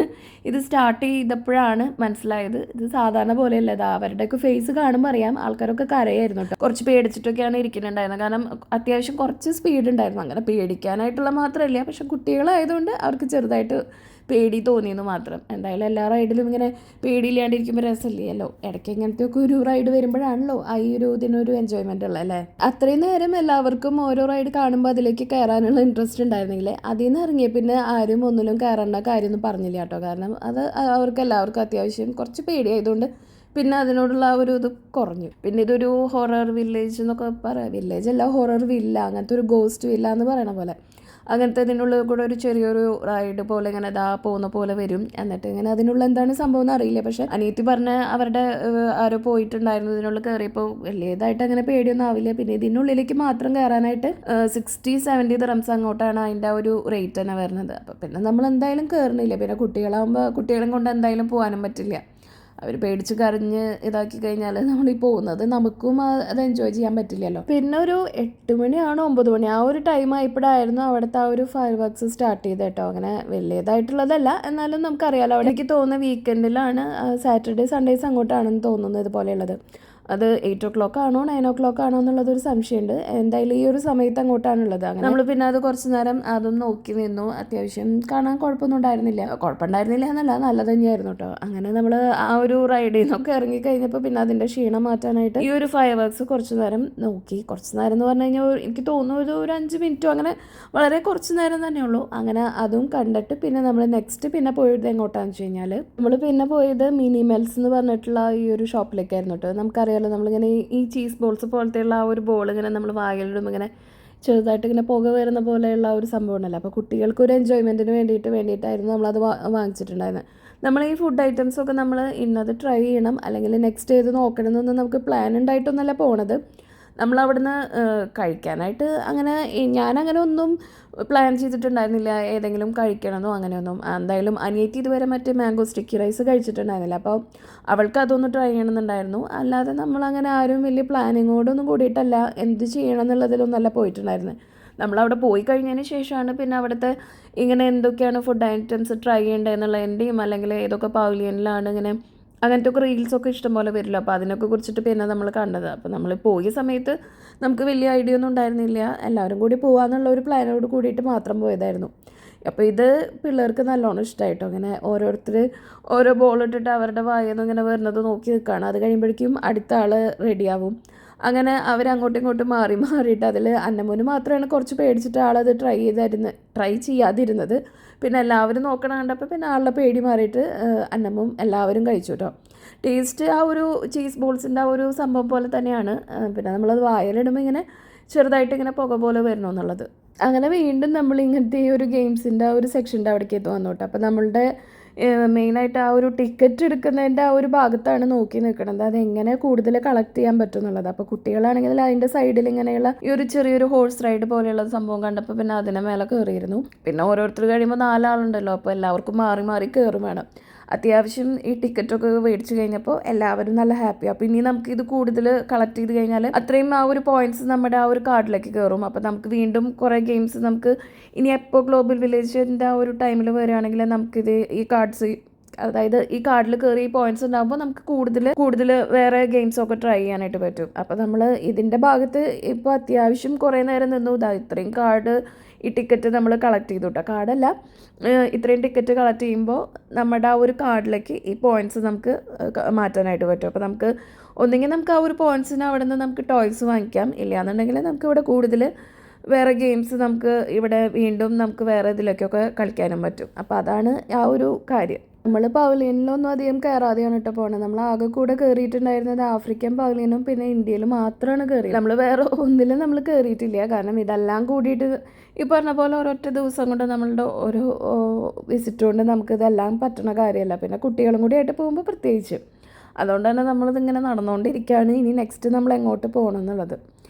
ഇത് സ്റ്റാർട്ട് ചെയ്തപ്പോഴാണ് മനസ്സിലായത് ഇത് സാധാരണ പോലെയല്ല. ഇത് അവരുടെയൊക്കെ ഫേസ് കാണുമ്പോൾ അറിയാം ആൾക്കാരൊക്കെ കരയായിരുന്നു കേട്ടോ. കുറച്ച് പേടിച്ചിട്ടൊക്കെയാണ് ഇരിക്കുന്നുണ്ടായിരുന്നത്. കാരണം അത്യാവശ്യം കുറച്ച് സ്പീഡ് ഉണ്ടായിരുന്നു. അങ്ങനെ പേടിക്കാനായിട്ടുള്ള മാത്രമല്ല, പക്ഷെ കുട്ടികളായതുകൊണ്ട് അവർക്ക് ചെറുതായിട്ട് പേടി തോന്നിയെന്ന് മാത്രം. എന്തായാലും എല്ലാ റൈഡിലും ഇങ്ങനെ പേടിയില്ലാണ്ടിരിക്കുമ്പോൾ രസമില്ലല്ലോ. ഇടയ്ക്ക് ഇങ്ങനത്തെയൊക്കെ ഒരു റൈഡ് വരുമ്പോഴാണല്ലോ ഈ ഒരു ഇതിനൊരു എൻജോയ്മെൻ്റ് ഉള്ളത് അല്ലേ. അത്രയും നേരം എല്ലാവർക്കും ഓരോ റൈഡ് കാണുമ്പോൾ അതിലേക്ക് കയറാനുള്ള ഇൻട്രസ്റ്റ് ഉണ്ടായിരുന്നെങ്കിൽ അതിൽ നിന്ന് ഇറങ്ങിയ പിന്നെ ആരും ഒന്നിലും കയറേണ്ട കാര്യമൊന്നും പറഞ്ഞില്ല കേട്ടോ. കാരണം അത് അവർക്ക് എല്ലാവർക്കും അത്യാവശ്യം കുറച്ച് പേടിയായതുകൊണ്ട് പിന്നെ അതിനോടുള്ള ആ ഒരു ഇത് കുറഞ്ഞു. പിന്നെ ഇതൊരു ഹൊറർ വില്ലേജ് എന്നൊക്കെ പറയാം. വില്ലേജ് അല്ല, ഹൊറർ വില്ല, അങ്ങനത്തെ ഒരു ഗോസ്റ്റ് വില്ല എന്ന് പറയണ പോലെ അങ്ങനത്തെ ഇതിനുള്ളിൽ കൂടെ ഒരു ചെറിയൊരു റൈഡ് പോലെ ഇങ്ങനെ പോകുന്ന പോലെ വരും. എന്നിട്ട് ഇങ്ങനെ അതിനുള്ള എന്താണ് സംഭവം എന്ന് അറിയില്ല. പക്ഷെ അനിയത്തി പറഞ്ഞ അവരുടെ ആരോ പോയിട്ടുണ്ടായിരുന്നു ഇതിനുള്ളിൽ കയറിയപ്പോൾ വലിയതായിട്ട് അങ്ങനെ പേടിയൊന്നും ആവില്ല. പിന്നെ ഇതിനുള്ളിലേക്ക് മാത്രം കയറാനായിട്ട് 60-70 ദിറംസ് അങ്ങോട്ടാണ് അതിൻ്റെ ഒരു റേറ്റ് തന്നെ വരുന്നത്. അപ്പം പിന്നെ നമ്മൾ എന്തായാലും കയറണില്ല. പിന്നെ കുട്ടികളാകുമ്പോൾ കുട്ടികളെ കൊണ്ട് എന്തായാലും പോകാനും പറ്റില്ല. അവർ പേടിച്ച് കരഞ്ഞ് ഇതാക്കി കഴിഞ്ഞാൽ നമ്മൾ ഈ പോകുന്നത് നമുക്കും അത് എൻജോയ് ചെയ്യാൻ പറ്റില്ലല്ലോ. പിന്നെ ഒരു 8 മണിയാണോ 9 മണി ആ ഒരു ടൈം ആയപ്പോഴായിരുന്നു അവിടുത്തെ ആ ഒരു ഫയർ വർക്ക്സ് സ്റ്റാർട്ട് ചെയ്ത് കേട്ടോ. അങ്ങനെ വലിയതായിട്ടുള്ളതല്ല, എന്നാലും നമുക്കറിയാലോ അവിടേക്ക് തോന്നുന്ന വീക്കെൻഡിലാണ്, സാറ്റർഡേ സൺഡേസ് അങ്ങോട്ടാണെന്ന് തോന്നുന്നത് ഇതുപോലെയുള്ളത്. അത് 8 o'clock ആണോ 9 o'clock ആണോ എന്നുള്ളതൊരു സംശയമുണ്ട്. എന്തായാലും ഈ ഒരു സമയത്ത് അങ്ങോട്ടാണുള്ളത്. അങ്ങനെ നമ്മൾ പിന്നെ അത് കുറച്ച് നേരം അതൊന്ന് നോക്കി നിന്നു. അത്യാവശ്യം കാണാൻ കുഴപ്പമൊന്നും ഉണ്ടായിരുന്നില്ല. കുഴപ്പമുണ്ടായിരുന്നില്ല എന്നല്ല, നല്ലത് തന്നെയായിരുന്നു കേട്ടോ. അങ്ങനെ നമ്മൾ ആ ഒരു റൈഡിൽ നിന്നൊക്കെ ഇറങ്ങിക്കഴിഞ്ഞപ്പോൾ പിന്നെ അതിൻ്റെ ക്ഷീണം മാറ്റാനായിട്ട് ഈ ഒരു ഫയർ വർക്ക്സ് കുറച്ച് നേരം നോക്കി. കുറച്ച് നേരം എന്ന് പറഞ്ഞു കഴിഞ്ഞാൽ എനിക്ക് തോന്നുന്നു ഒരു 5 മിനിറ്റോ അങ്ങനെ വളരെ കുറച്ച് നേരം തന്നെയുള്ളൂ. അങ്ങനെ അതും കണ്ടിട്ട് പിന്നെ നമ്മൾ നെക്സ്റ്റ് പിന്നെ പോയത് എങ്ങോട്ടാണെന്ന് വെച്ച് കഴിഞ്ഞാൽ നമ്മൾ പിന്നെ പോയത് മിനി മെൽസ് എന്ന് പറഞ്ഞിട്ടുള്ള ഈ ഒരു ഷോപ്പിലേക്കായിരുന്നു കേട്ടോ. നമുക്കറിയാം നമ്മളിങ്ങനെ ഈ ചീസ് ബോൾസ് പോലത്തെയുള്ള ആ ഒരു ബോൾ ഇങ്ങനെ നമ്മൾ വായിലിടും, ഇങ്ങനെ ചെറുതായിട്ട് ഇങ്ങനെ പുക വരുന്ന പോലെയുള്ള ഒരു സംഭവം ഉണ്ടല്ലോ. അപ്പോൾ കുട്ടികൾക്കൊരു എൻജോയ്മെൻറ്റിന് വേണ്ടിയിട്ടായിരുന്നു നമ്മളത് വാങ്ങിച്ചിട്ടുണ്ടായിരുന്നത്. നമ്മൾ ഈ ഫുഡ് ഐറ്റംസൊക്കെ നമ്മൾ ഇന്നത് ട്രൈ ചെയ്യണം അല്ലെങ്കിൽ നെക്സ്റ്റ് ഏത് നോക്കണം എന്നൊന്നും നമുക്ക് പ്ലാൻ ഉണ്ടായിട്ടൊന്നല്ല പോണത്. നമ്മളവിടുന്ന് കഴിക്കാനായിട്ട് അങ്ങനെ ഞാനങ്ങനെ ഒന്നും പ്ലാൻ ചെയ്തിട്ടുണ്ടായിരുന്നില്ല ഏതെങ്കിലും കഴിക്കണമെന്നോ അങ്ങനെയൊന്നും. എന്തായാലും അനിയത്തി ഇതുവരെ മറ്റേ മാംഗോ സ്റ്റിക്കി റൈസ് കഴിച്ചിട്ടുണ്ടായിരുന്നില്ല. അപ്പോൾ അവൾക്ക് അതൊന്ന് ട്രൈ ചെയ്യണമെന്നുണ്ടായിരുന്നു. അല്ലാതെ നമ്മളങ്ങനെ ആരും വലിയ പ്ലാനിങ്ങോടൊന്നും കൂടിയിട്ടല്ല എന്ത് ചെയ്യണം എന്നുള്ളതിലൊന്നല്ല പോയിട്ടുണ്ടായിരുന്നത്. നമ്മളവിടെ പോയി കഴിഞ്ഞതിന് ശേഷമാണ് പിന്നെ അവിടുത്തെ ഇങ്ങനെ എന്തൊക്കെയാണ് ഫുഡ് ഐറ്റംസ് ട്രൈ ചെയ്യേണ്ടതെന്നുള്ളതിൻ്റെയും അല്ലെങ്കിൽ ഏതൊക്കെ പവലിയനിലാണ് ഇങ്ങനെ അങ്ങനത്തെ ഒക്കെ റീൽസൊക്കെ ഇഷ്ടംപോലെ വരില്ല. അപ്പോൾ അതിനൊക്കെ കുറിച്ചിട്ട് പിന്നെ നമ്മൾ കണ്ടത്. അപ്പോൾ നമ്മൾ പോയ സമയത്ത് നമുക്ക് വലിയ ഐഡിയ ഒന്നും ഉണ്ടായിരുന്നില്ല. എല്ലാവരും കൂടി പോകാമെന്നുള്ള ഒരു പ്ലാനോട് കൂടിയിട്ട് മാത്രം പോയതായിരുന്നു. അപ്പോൾ ഇത് പിള്ളേർക്ക് നല്ലോണം ഇഷ്ടമായിട്ടോ. അങ്ങനെ ഓരോരുത്തർ ഓരോ ബോൾ ഇട്ടിട്ട് അവരുടെ വായന്ന് ഇങ്ങനെ വരുന്നത് നോക്കി നിൽക്കുകയാണ്. അത് കഴിയുമ്പോഴേക്കും അടുത്ത ആൾ റെഡിയാവും. അങ്ങനെ അവരങ്ങോട്ടും ഇങ്ങോട്ടും മാറിയിട്ട് അതിൽ അന്നമോന് മാത്രമാണ് കുറച്ച് പേടിച്ചിട്ട് ആളത് ട്രൈ ചെയ്യാതിരുന്നത്. പിന്നെ എല്ലാവരും നോക്കണ കണ്ടപ്പോൾ പിന്നെ ആളുടെ പേടി മാറിയിട്ട് അന്നമും എല്ലാവരും കഴിച്ചു കേട്ടോ. ടേസ്റ്റ് ആ ഒരു ചീസ് ബോൾസിൻ്റെ ആ ഒരു സംഭവം പോലെ തന്നെയാണ്. പിന്നെ നമ്മളത് വായലിടുമ്പോൾ ഇങ്ങനെ ചെറുതായിട്ട് ഇങ്ങനെ പുക പോലെ വരണമെന്നുള്ളത്. അങ്ങനെ വീണ്ടും നമ്മൾ ഇങ്ങനത്തെ ഈ ഒരു ഗെയിംസിൻ്റെ ആ ഒരു സെക്ഷൻ്റെ അവിടേക്ക് എത്തി വന്നു കേട്ടോ. അപ്പോൾ നമ്മളുടെ മെയിനായിട്ട് ആ ഒരു ടിക്കറ്റ് എടുക്കുന്നതിൻ്റെ ആ ഒരു ഭാഗത്താണ് നോക്കി നിൽക്കുന്നത്, അതെങ്ങനെ കൂടുതൽ കളക്ട് ചെയ്യാൻ പറ്റും എന്നുള്ളത്. അപ്പോൾ കുട്ടികളാണെങ്കിൽ അതിൻ്റെ സൈഡിൽ ഇങ്ങനെയുള്ള ഈ ഒരു ചെറിയൊരു ഹോഴ്സ് റൈഡ് പോലെയുള്ള സംഭവം കണ്ടപ്പോൾ പിന്നെ അതിനെ മേലെ കയറിയിരുന്നു. പിന്നെ ഓരോരുത്തർ കഴിയുമ്പോൾ 4 ആളുണ്ടല്ലോ, അപ്പോൾ എല്ലാവർക്കും മാറി മാറി കയറും വേണം. അത്യാവശ്യം ഈ ടിക്കറ്റൊക്കെ മേടിച്ച് കഴിഞ്ഞപ്പോൾ എല്ലാവരും നല്ല ഹാപ്പി. അപ്പോൾ ഇനി നമുക്ക് ഇത് കൂടുതൽ കളക്ട് ചെയ്ത് കഴിഞ്ഞാൽ അത്രയും ആ ഒരു പോയിന്റ്സ് നമ്മുടെ ആ ഒരു കാർഡിലേക്ക് കയറും. അപ്പോൾ നമുക്ക് വീണ്ടും കുറേ ഗെയിംസ് നമുക്ക് ഇനി എപ്പോൾ ഗ്ലോബൽ വില്ലേജിൻ്റെ ആ ഒരു ടൈമിൽ വരികയാണെങ്കിൽ നമുക്കിത് ഈ കാർഡ്സ്, അതായത് ഈ കാർഡിൽ കയറി ഈ പോയിന്റ്സ് ഉണ്ടാകുമ്പോൾ നമുക്ക് കൂടുതൽ വേറെ ഗെയിംസൊക്കെ ട്രൈ ചെയ്യാനായിട്ട് പറ്റും. അപ്പോൾ നമ്മൾ ഇതിൻ്റെ ഭാഗത്ത് ഇപ്പോൾ അത്യാവശ്യം കുറേ നേരം നിന്നു. ഇത്രയും കാർഡ് ഈ ടിക്കറ്റ് നമ്മൾ കളക്ട് ചെയ്തു കേട്ടോ. കാർഡല്ല, ഇത്രയും ടിക്കറ്റ് കളക്ട് ചെയ്യുമ്പോൾ നമ്മുടെ ആ ഒരു കാർഡിലേക്ക് ഈ പോയിന്റ്സ് നമുക്ക് മാറ്റാനായിട്ട് പറ്റും. അപ്പോൾ നമുക്ക് ഒന്നെങ്കിൽ നമുക്ക് ആ ഒരു പോയിന്റ്സിന് അവിടെ നിന്ന് നമുക്ക് ടോയ്സ് വാങ്ങിക്കാം, ഇല്ലയെന്നുണ്ടെങ്കിൽ നമുക്ക് ഇവിടെ കൂടുതൽ വേറെ ഗെയിംസ് നമുക്ക് ഇവിടെ വീണ്ടും നമുക്ക് വേറെ ഇതിലേക്കൊക്കെ കളിക്കാനും പറ്റും. അപ്പോൾ അതാണ് ആ ഒരു കാര്യം. നമ്മൾ പവലിയനിലൊന്നും അധികം കയറാതെയാണ് കേട്ടോ പോകണത്. നമ്മൾ ആകെ കൂടെ കയറിയിട്ടുണ്ടായിരുന്നത് ആഫ്രിക്കൻ പവലിയനും പിന്നെ ഇന്ത്യയിൽ മാത്രമാണ് കയറിയത്. നമ്മൾ വേറെ ഒന്നിലും നമ്മൾ കയറിയിട്ടില്ല. കാരണം ഇതെല്ലാം കൂടിയിട്ട് ഈ പറഞ്ഞ പോലെ ഒരൊറ്റ ദിവസം കൊണ്ട് നമ്മളുടെ ഒരു വിസിറ്റ് കൊണ്ട് നമുക്കിതെല്ലാം പറ്റുന്ന കാര്യമല്ല. പിന്നെ കുട്ടികളും കൂടി ആയിട്ട് പോകുമ്പോൾ പ്രത്യേകിച്ച് അതുകൊണ്ട് തന്നെ നമ്മളിതിങ്ങനെ നടന്നുകൊണ്ടിരിക്കുകയാണ്. ഇനി നെക്സ്റ്റ് നമ്മൾ എങ്ങോട്ട് പോകണം എന്നുള്ളത്.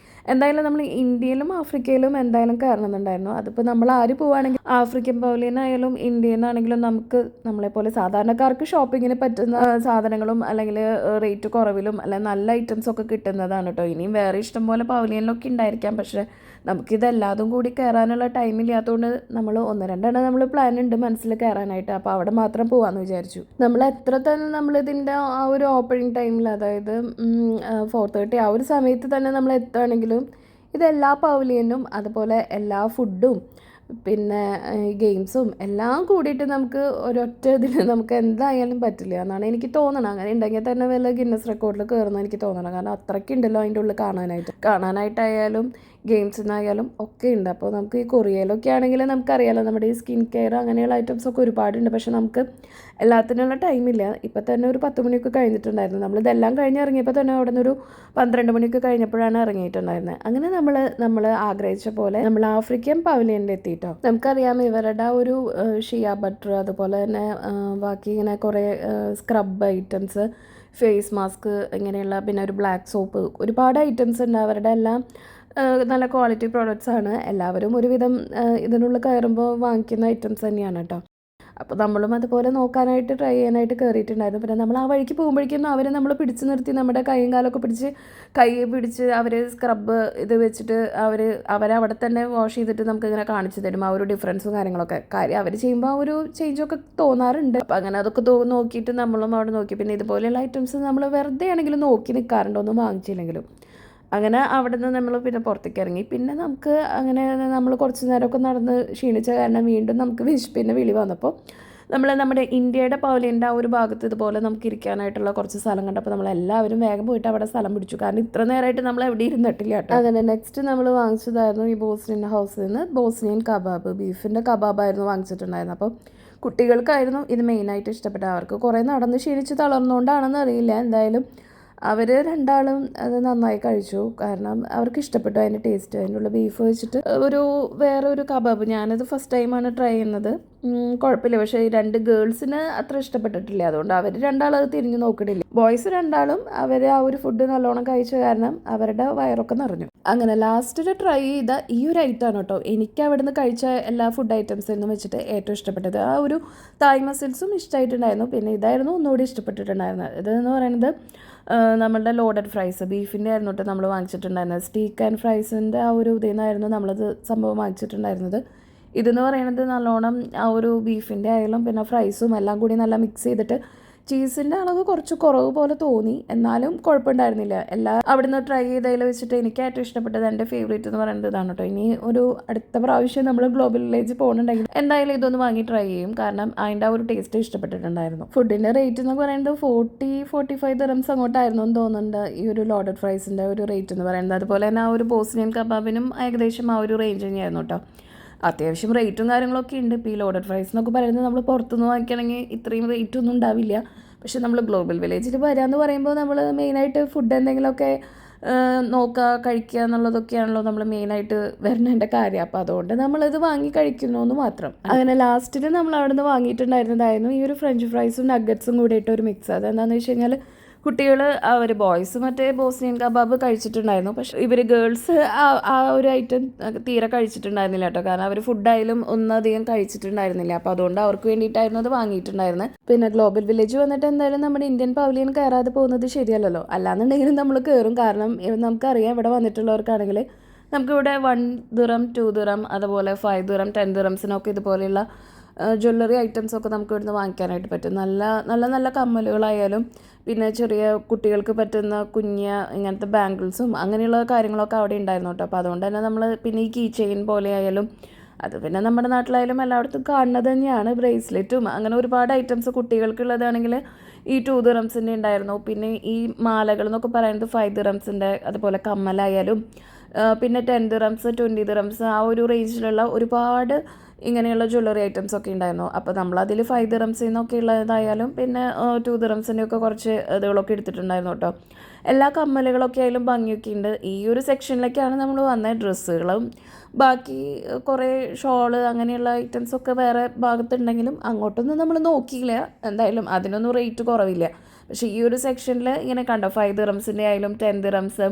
എന്തായാലും നമ്മൾ ഇന്ത്യയിലും ആഫ്രിക്കയിലും എന്തായാലും കയറണമെന്നുണ്ടായിരുന്നു. അതിപ്പോൾ നമ്മൾ ആര് പോവുകയാണെങ്കിൽ ആഫ്രിക്കൻ പവലിയനായാലും ഇന്ത്യയിൽ നിന്നാണെങ്കിലും നമുക്ക് നമ്മളെപ്പോലെ സാധാരണക്കാർക്ക് ഷോപ്പിങ്ങിന് പറ്റുന്ന സാധനങ്ങളും അല്ലെങ്കിൽ റേറ്റ് കുറവിലും അല്ലെങ്കിൽ നല്ല ഐറ്റംസൊക്കെ കിട്ടുന്നതാണ് കേട്ടോ. ഇനിയും വേറെ ഇഷ്ടംപോലെ പവലിയനിലൊക്കെ ഉണ്ടായിരിക്കാം. പക്ഷേ നമുക്കിതെല്ലാതും കൂടി കയറാനുള്ള ടൈമില്ലാത്തതുകൊണ്ട് നമ്മൾ 1-2 നമ്മൾ പ്ലാൻ ഉണ്ട് മനസ്സിൽ കയറാനായിട്ട്. അപ്പോൾ അവിടെ മാത്രം പോകാമെന്ന് വിചാരിച്ചു. നമ്മൾ എത്ര തന്നെ നമ്മളിതിൻ്റെ ആ ഒരു ഓപ്പണിംഗ് ടൈമിൽ, അതായത് 4:30 ആ ഒരു സമയത്ത് തന്നെ നമ്മൾ എത്തുകയാണെങ്കിലും ഇതെല്ലാ പവലിയനും അതുപോലെ എല്ലാ ഫുഡും പിന്നെ ഗെയിംസും എല്ലാം കൂടിയിട്ട് നമുക്ക് ഒരൊറ്റ ഇതിൽ നമുക്ക് എന്തായാലും പറ്റില്ല എന്നാണ് എനിക്ക് തോന്നണം. അങ്ങനെ ഉണ്ടെങ്കിൽ തന്നെ വല്ല ഗിന്നസ് റെക്കോർഡിൽ കയറുന്ന എനിക്ക് തോന്നണം. കാരണം അത്രയ്ക്കുണ്ടല്ലോ അതിൻ്റെ ഉള്ളിൽ കാണാനായിട്ടായാലും ഗെയിംസിനായാലും ഒക്കെ ഉണ്ട്. അപ്പോൾ നമുക്ക് ഈ കൊറിയയിലൊക്കെ ആണെങ്കിൽ നമുക്കറിയാമല്ലോ, നമ്മുടെ ഈ സ്കിൻ കെയർ അങ്ങനെയുള്ള ഐറ്റംസൊക്കെ ഒരുപാടുണ്ട്. പക്ഷെ നമുക്ക് എല്ലാത്തിനുള്ള ടൈമില്ല. ഇപ്പം തന്നെ ഒരു 10 മണിയൊക്കെ കഴിഞ്ഞിട്ടുണ്ടായിരുന്നു. നമ്മളിതെല്ലാം കഴിഞ്ഞ് ഇറങ്ങിയപ്പോൾ തന്നെ അവിടെ നിന്നൊരു 12 മണിയൊക്കെ കഴിഞ്ഞപ്പോഴാണ് ഇറങ്ങിയിട്ടുണ്ടായിരുന്നത്. അങ്ങനെ നമ്മൾ ആഗ്രഹിച്ച പോലെ നമ്മൾ ആഫ്രിക്കൻ പവലിയനിൽ എത്തിയിട്ടോ. നമുക്കറിയാം ഇവരുടെ ഒരു ഷിയ ബട്ടർ, അതുപോലെ തന്നെ ബാക്കി ഇങ്ങനെ കുറേ സ്ക്രബ് ഐറ്റംസ്, ഫേസ് മാസ്ക് ഇങ്ങനെയുള്ള, പിന്നെ ഒരു ബ്ലാക്ക് സോപ്പ്, ഒരുപാട് ഐറ്റംസ് ഉണ്ട്. അവരുടെ എല്ലാം നല്ല ക്വാളിറ്റി പ്രോഡക്റ്റ്സ് ആണ്. എല്ലാവരും ഒരുവിധം ഇതിനുള്ളിൽ കയറുമ്പോൾ വാങ്ങിക്കുന്ന ഐറ്റംസ് തന്നെയാണ് കേട്ടോ. അപ്പോൾ നമ്മളും അതുപോലെ നോക്കാനായിട്ട് ട്രൈ ചെയ്യാനായിട്ട് കയറിയിട്ടുണ്ടായിരുന്നു. പിന്നെ നമ്മൾ ആ വഴിക്ക് പോകുമ്പോഴേക്കും അവർ നമ്മൾ പിടിച്ച് നിർത്തി നമ്മുടെ കൈയും കാലമൊക്കെ പിടിച്ച് അവർ സ്ക്രബ് ഇത് വെച്ചിട്ട് അവരവിടെ തന്നെ വാഷ് ചെയ്തിട്ട് നമുക്കിങ്ങനെ കാണിച്ചു തരും ആ ഒരു ഡിഫറൻസും കാര്യങ്ങളൊക്കെ. കാര്യം അവർ ചെയ്യുമ്പോൾ ആ ഒരു ചേഞ്ചൊക്കെ തോന്നാറുണ്ട്. അപ്പോൾ അങ്ങനെ അതൊക്കെ നോക്കിയിട്ട് നമ്മളും അവിടെ നോക്കി. പിന്നെ ഇതുപോലെയുള്ള ഐറ്റംസ് നമ്മൾ വെറുതെ ആണെങ്കിലും നോക്കി നിൽക്കാറുണ്ട്, ഒന്നും വാങ്ങിച്ചില്ലെങ്കിലും. അങ്ങനെ അവിടെ നിന്ന് നമ്മൾ പിന്നെ പുറത്തേക്ക് ഇറങ്ങി. പിന്നെ നമുക്ക് അങ്ങനെ നമ്മൾ കുറച്ച് നേരമൊക്കെ നടന്ന് ക്ഷീണിച്ച കാരണം വീണ്ടും നമുക്ക് വിശപ്പിൻ്റെ വിളി വന്നപ്പോൾ നമ്മുടെ ഇന്ത്യയുടെ പവലിയൻ്റെ ആ ഒരു ഭാഗത്ത് ഇതുപോലെ നമുക്ക് ഇരിക്കാനായിട്ടുള്ള കുറച്ച് സ്ഥലം കണ്ടപ്പോൾ നമ്മളെല്ലാവരും വേഗം പോയിട്ട് അവിടെ സ്ഥലം പിടിച്ചു. കാരണം ഇത്ര നേരമായിട്ട് നമ്മൾ എവിടെ ഇരുന്നിട്ടില്ല കേട്ടോ. അങ്ങനെ നെക്സ്റ്റ് നമ്മൾ വാങ്ങിച്ചതായിരുന്നു ഈ ബോസ്നിയൻ ഹൗസിൽ നിന്ന് ബോസ്നിയൻ കബാബ്, ബീഫിൻ്റെ കബാബായിരുന്നു വാങ്ങിച്ചിട്ടുണ്ടായിരുന്നത്. അപ്പോൾ കുട്ടികൾക്കായിരുന്നു ഇത് മെയിനായിട്ട് ഇഷ്ടപ്പെട്ട. അവർക്ക് കുറേ നടന്ന് ക്ഷീണിച്ച് തളർന്നുകൊണ്ടാണെന്ന് അറിയില്ല, എന്തായാലും അവർ രണ്ടാളും അത് നന്നായി കഴിച്ചു. കാരണം അവർക്ക് ഇഷ്ടപ്പെട്ടു അതിൻ്റെ ടേസ്റ്റ്. അതിൻ്റെ ഉള്ള ബീഫ് വെച്ചിട്ട് വേറെ ഒരു കബാബ്, ഞാനത് ഫസ്റ്റ് ടൈമാണ് ട്രൈ ചെയ്യുന്നത്. കുഴപ്പമില്ല. പക്ഷേ ഈ 2 ഗേൾസിന് അത്ര ഇഷ്ടപ്പെട്ടിട്ടില്ല. അതുകൊണ്ട് അവർ രണ്ടാളും അത് തിരിഞ്ഞ് നോക്കണില്ല. ബോയ്സ് രണ്ടാളും അവർ ആ ഒരു ഫുഡ് നല്ലോണം കഴിച്ച കാരണം അവരുടെ വയറൊക്കെ നിറഞ്ഞു. അങ്ങനെ ലാസ്റ്റിൽ ട്രൈ ചെയ്ത ഈ ഒരു ഐറ്റമാണ് കേട്ടോ എനിക്ക് അവിടെ നിന്ന് കഴിച്ച എല്ലാ ഫുഡ് ഐറ്റംസിൽ നിന്നും വെച്ചിട്ട് ഏറ്റവും ഇഷ്ടപ്പെട്ടത്. ആ ഒരു തായ് മസിൽസും ഇഷ്ടമായിട്ടുണ്ടായിരുന്നു. പിന്നെ ഇതായിരുന്നു ഒന്നുകൂടി ഇഷ്ടപ്പെട്ടിട്ടുണ്ടായിരുന്നത്. ഇതെന്ന് പറയുന്നത് നമ്മളുടെ ലോഡഡ് ഫ്രൈസ് ബീഫിൻ്റെ ആയിരുന്നു കേട്ടോ നമ്മൾ വാങ്ങിച്ചിട്ടുണ്ടായിരുന്നത്. സ്റ്റീക്ക് ആൻഡ് ഫ്രൈസിൻ്റെ ആ ഒരു ഇതിൽ നിന്നായിരുന്നു നമ്മളത് സംഭവം വാങ്ങിച്ചിട്ടുണ്ടായിരുന്നത്. ഇതെന്ന് പറയുന്നത് നല്ലോണം ആ ഒരു ബീഫിൻ്റെ ആയാലും പിന്നെ ഫ്രൈസും എല്ലാം കൂടി നല്ല മിക്സ് ചെയ്തിട്ട് ചീസിൻ്റെ അളവ് കുറച്ച് കുറവ് പോലെ തോന്നി. എന്നാലും കുഴപ്പമുണ്ടായിരുന്നില്ല. എല്ലാം അവിടുന്ന് ട്രൈ ചെയ്തതിൽ വെച്ചിട്ട് എനിക്ക് ഏറ്റവും ഇഷ്ടപ്പെട്ടത് എൻ്റെ ഫേവറേറ്റ് എന്ന് പറയുന്നത് ഇതാണ് കേട്ടോ. ഇനി ഒരു അടുത്ത പ്രാവശ്യം നമ്മൾ ഗ്ലോബൽ വില്ലേജ് പോകുന്നുണ്ടെങ്കിൽ എന്തായാലും ഇതൊന്ന് വാങ്ങി ട്രൈ ചെയ്യും. കാരണം അതിൻ്റെ ആ ഒരു ടേസ്റ്റ് ഇഷ്ടപ്പെട്ടിട്ടുണ്ടായിരുന്നു. ഫുഡിൻ്റെ റേറ്റ് എന്ന് പറയുന്നത് 40-45 ദിറംസ് അങ്ങോട്ടായിരുന്നു എന്ന് തോന്നുന്നുണ്ട് ഈ ഒരു ലോഡഡ് ഫ്രൈസിൻ്റെ ഒരു റേറ്റ് എന്ന് പറയുന്നത്. അതുപോലെ തന്നെ ആ ഒരു ബോസ്നിയൻ കബാബിനും ഏകദേശം ആ ഒരു റേഞ്ച് തന്നെയായിരുന്നു കേട്ടോ. അത്യാവശ്യം റേറ്റും കാര്യങ്ങളൊക്കെ ഉണ്ട്. ഇപ്പോൾ ഈ ലോഡഡ് ഫ്രൈസ് എന്നൊക്കെ പറയുന്നത് നമ്മൾ പുറത്തുനിന്ന് വാങ്ങിക്കുകയാണെങ്കിൽ ഇത്രയും റേറ്റൊന്നും ഉണ്ടാവില്ല. പക്ഷേ നമ്മൾ ഗ്ലോബൽ വില്ലേജിൽ വരാമെന്ന് പറയുമ്പോൾ നമ്മൾ മെയിനായിട്ട് ഫുഡ് എന്തെങ്കിലുമൊക്കെ നോക്കുക കഴിക്കുക എന്നുള്ളതൊക്കെയാണല്ലോ നമ്മൾ മെയിനായിട്ട് വരേണ്ട കാര്യം. അപ്പോൾ അതുകൊണ്ട് നമ്മളിത് വാങ്ങി കഴിക്കുന്നു എന്ന് മാത്രം. അങ്ങനെ ലാസ്റ്റിൽ നമ്മൾ അവിടെ നിന്ന് വാങ്ങിയിട്ടുണ്ടായിരുന്നതായിരുന്നു ഈ ഒരു ഫ്രഞ്ച് ഫ്രൈസും നഗറ്റ്സും കൂടിയിട്ട് ഒരു മിക്സ്. അതെന്താണെന്ന് വെച്ച് കഴിഞ്ഞാൽ കുട്ടികൾ അവർ ബോയ്സ് മറ്റേ ബോസ്നിയൻ കബാബ് കഴിച്ചിട്ടുണ്ടായിരുന്നു. പക്ഷേ ഇവർ ഗേൾസ് ആ ഒരു ഐറ്റം തീരെ കഴിച്ചിട്ടുണ്ടായിരുന്നില്ല കേട്ടോ. കാരണം അവർ ഫുഡായാലും ഒന്നധികം കഴിച്ചിട്ടുണ്ടായിരുന്നില്ല. അപ്പോൾ അതുകൊണ്ട് അവർക്ക് വേണ്ടിയിട്ടായിരുന്നു അത് വാങ്ങിയിട്ടുണ്ടായിരുന്നത്. പിന്നെ ഗ്ലോബൽ വില്ലേജ് വന്നിട്ട് എന്തായാലും നമ്മുടെ ഇന്ത്യൻ പവലിയൻ കയറാതെ പോകുന്നത് ശരിയല്ലല്ലോ. അല്ലാന്നുണ്ടെങ്കിലും നമ്മൾ കയറും. കാരണം നമുക്കറിയാം ഇവിടെ വന്നിട്ടുള്ളവർക്കാണെങ്കിൽ നമുക്കിവിടെ 1 ദിറം 2 ദിറം അതുപോലെ 5 ദിറം 10 ദിറംസിനൊക്കെ ഇതുപോലെയുള്ള ജ്വല്ലറി ഐറ്റംസൊക്കെ നമുക്ക് ഇവിടുന്ന് വാങ്ങിക്കാനായിട്ട് പറ്റും. നല്ല നല്ല നല്ല കമ്മലുകളായാലും പിന്നെ ചെറിയ കുട്ടികൾക്ക് പറ്റുന്ന ഇങ്ങനത്തെ ബാംഗിൾസും അങ്ങനെയുള്ള കാര്യങ്ങളൊക്കെ അവിടെ ഉണ്ടായിരുന്നു കേട്ടോ. അപ്പോൾ അതുകൊണ്ട് തന്നെ നമ്മൾ പിന്നെ ഈ കീ ചെയിൻ പോലെ ആയാലും അത് പിന്നെ നമ്മുടെ നാട്ടിലായാലും എല്ലായിടത്തും കാണുന്നത് തന്നെയാണ്. ബ്രേസ്ലെറ്റും അങ്ങനെ ഒരുപാട് ഐറ്റംസ് കുട്ടികൾക്കുള്ളതാണെങ്കിൽ ഈ 2 ദിറംസിൻ്റെ ഉണ്ടായിരുന്നു. പിന്നെ ഈ മാലകൾ എന്നൊക്കെ പറയുന്നത് 5 ദിറംസിൻ്റെ അതുപോലെ കമ്മലായാലും പിന്നെ 10 ദിറംസ് 20 ദിറംസ് ആ ഒരു റേഞ്ചിലുള്ള ഒരുപാട് ഇങ്ങനെയുള്ള ജ്വല്ലറി ഐറ്റംസ് ഒക്കെ ഉണ്ടായിരുന്നു. അപ്പോൾ നമ്മളതിൽ 5 ദിറംസിൽ നിന്നൊക്കെ ഉള്ളതായാലും പിന്നെ 2 ദിറംസിൻ്റെ ഒക്കെ കുറച്ച് ഇതുകളൊക്കെ എടുത്തിട്ടുണ്ടായിരുന്നു കേട്ടോ. എല്ലാ കമ്മലുകളൊക്കെ ആയാലും ഭംഗിയൊക്കെ ഉണ്ട്. ഈ ഒരു സെക്ഷനിലേക്കാണ് നമ്മൾ വന്ന ഡ്രസ്സുകളും ബാക്കി കുറേ ഷോള് അങ്ങനെയുള്ള ഐറ്റംസൊക്കെ വേറെ ഭാഗത്തുണ്ടെങ്കിലും അങ്ങോട്ടൊന്നും നമ്മൾ നോക്കിയില്ല. എന്തായാലും അതിനൊന്നും റേറ്റ് കുറവില്ല. പക്ഷേ ഈ ഒരു സെക്ഷനിൽ ഇങ്ങനെ കണ്ടോ 5 ദിറംസിൻ്റെ ആയാലും 10 ദിറംസ്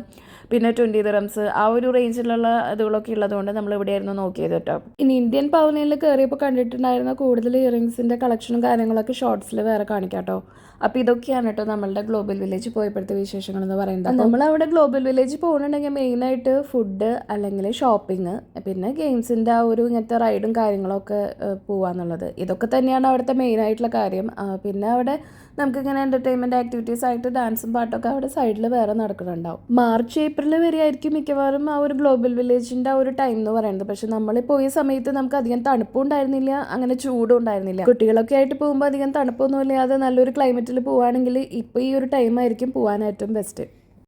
പിന്നെ 20 ദിറംസ് ആ ഒരു റേഞ്ചിലുള്ള ഇതുകളൊക്കെ ഉള്ളതുകൊണ്ട് നമ്മൾ ഇവിടെയായിരുന്നു നോക്കിയത് കേട്ടോ. ഇനി ഇന്ത്യൻ പവലിയനിൽ കയറിയപ്പോൾ കണ്ടിട്ടുണ്ടായിരുന്ന കൂടുതൽ ഇയറിങ്സിൻ്റെ കളക്ഷനും കാര്യങ്ങളൊക്കെ ഷോർട്സിൽ വേറെ കാണിക്കാം കേട്ടോ. അപ്പോൾ ഇതൊക്കെയാണ് കേട്ടോ നമ്മളുടെ ഗ്ലോബൽ വില്ലേജ് പോയപ്പോഴത്തെ വിശേഷങ്ങൾ എന്ന് പറയുന്നത്. നമ്മളവിടെ ഗ്ലോബൽ വില്ലേജ് പോകുന്നുണ്ടെങ്കിൽ മെയിനായിട്ട് ഫുഡ് അല്ലെങ്കിൽ ഷോപ്പിംഗ് പിന്നെ ഗെയിംസിൻ്റെ ആ ഒരു ഇങ്ങനത്തെ റൈഡും കാര്യങ്ങളൊക്കെ പോവാന്നുള്ളത് ഇതൊക്കെ തന്നെയാണ് അവിടുത്തെ മെയിനായിട്ടുള്ള കാര്യം. പിന്നെ അവിടെ നമുക്കിങ്ങനെ എൻ്റർടൈൻമെൻറ്റ് ആക്ടിവിറ്റീസ് ആയിട്ട് ഡാൻസും പാട്ടൊക്കെ അവിടെ സൈഡിൽ വേറെ നടക്കുന്നുണ്ടാവും. മാർച്ച് ഏപ്രിൽ വരെ ആയിരിക്കും മിക്കവാറും ആ ഒരു ഗ്ലോബൽ വില്ലേജിൻ്റെ ആ ഒരു ടൈം എന്ന് പറയുന്നത്. പക്ഷെ നമ്മൾ പോയ സമയത്ത് നമുക്ക് അധികം തണുപ്പും ഉണ്ടായിരുന്നില്ല അങ്ങനെ ചൂടും ഉണ്ടായിരുന്നില്ല. കുട്ടികളൊക്കെ ആയിട്ട് പോകുമ്പോൾ അധികം തണുപ്പൊന്നും ഇല്ലാതെ നല്ലൊരു ക്ലൈമറ്റിൽ പോവുകയാണെങ്കിൽ ഇപ്പോൾ ഈ ഒരു ടൈം ആയിരിക്കും പോകാനായിട്ടും ബെസ്റ്റ്.